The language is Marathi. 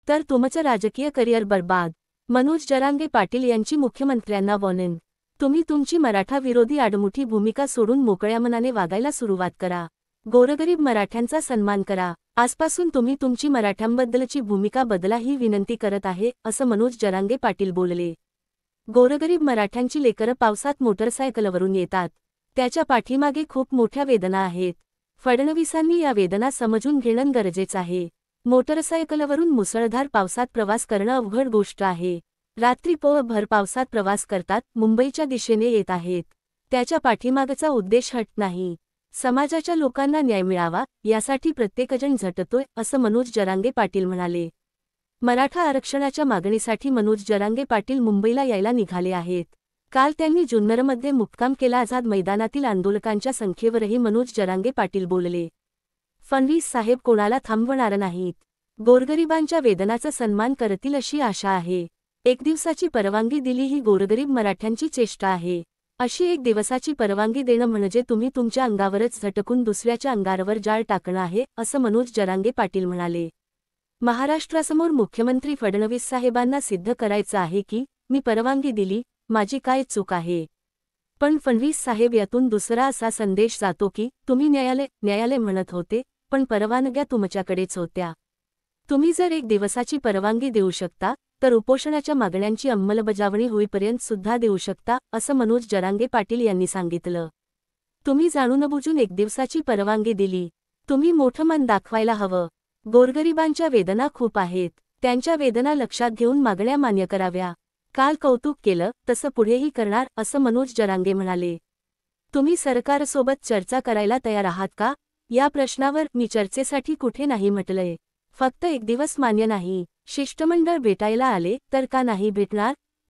तर तुमचं राजकीय करिअर बर्बाद. मनोज जरांगे पाटील यांची मुख्यमंत्र्यांना वॉर्निंग. तुम्ही तुमची मराठा विरोधी आडमुठी भूमिका सोडून मोकळ्या मनाने वागायला सुरुवात करा. गोरगरीब मराठ्यांचा सन्मान करा. आजपासून तुम्ही तुमची मराठ्यांबद्दलची भूमिका बदला ही विनंती करत आहे, असं मनोज जरांगे पाटील बोलले. गोरगरीब मराठ्यांची लेकरं पावसात मोटरसायकलवरून येतात. त्याच्या पाठीमागे खूप मोठ्या वेदना आहेत. फडणवीसांनी या वेदना समजून घेणं गरजेचं आहे. मोटरसायकलवरून मुसळधार पावसात प्रवास करणं अवघड गोष्ट आहे. रात्री भर पावसात प्रवास करतात, मुंबईच्या दिशेने येत आहेत. त्याच्या पाठीमागचा उद्देश हट नाही. समाजाच्या लोकांना न्याय मिळावा यासाठी प्रत्येकजण झटतोय, असं मनोज जरांगे पाटील म्हणाले. मराठा आरक्षणाच्या मागणीसाठी मनोज जरांगे पाटील मुंबईला यायला निघाले आहेत. काल त्यांनी जुन्नरमध्ये मुक्काम केला. आझाद मैदानातील आंदोलकांच्या संख्येवरही मनोज जरांगे पाटील बोलले. फडणवीस साहेब कोणाला थांबवणार नाहीत. गोरगरिबांच्या वेदनाचा सन्मान करतील अशी आशा आहे. एक दिवसाची परवानगी दिली ही गोरगरीब मराठ्यांची चेष्टा आहे. अशी एक दिवसाची परवानगी देणं म्हणजे तुम्ही तुमच्या अंगावरच झटकून दुसऱ्याच्या अंगावर जाळ टाकणं आहे, असं मनोज जरांगे पाटील म्हणाले. महाराष्ट्रासमोर मुख्यमंत्री फडणवीस साहेबांना सिद्ध करायचं आहे की मी परवानगी दिली, माझी काय चूक आहे. पण फडणवीस साहेब यातून दुसरा असा संदेश जातो की तुम्ही न्यायालय म्हणत होते, पण परवानग्या तुमच्याकडेच होत्या. तुम्ही जर एक दिवसाची परवानगी देऊ शकता तर उपोषणाच्या मागण्यांची अंमलबजावणी होईपर्यंत सुद्धा देऊ शकता, असं मनोज जरांगे पाटील यांनी सांगितलं. तुम्ही जाणूनबुजून एक दिवसाची परवानगी दिली. तुम्ही मोठं मन दाखवायला हवं. गोरगरिबांच्या वेदना खूप आहेत. त्यांच्या वेदना लक्षात घेऊन मागण्या मान्य कराव्या. काल कौतुक केलं तसं पुढेही करणार, असं मनोज जरांगे म्हणाले. तुम्ही सरकारसोबत चर्चा करायला तयार आहात का? या प्रश्नावर मी चर्चेसाठी कुठे नाही म्हटलंय. फक्त एक दिवस मान्य नाही. शिष्टमंडळ भेटायला आले तर का नाही भेटणार?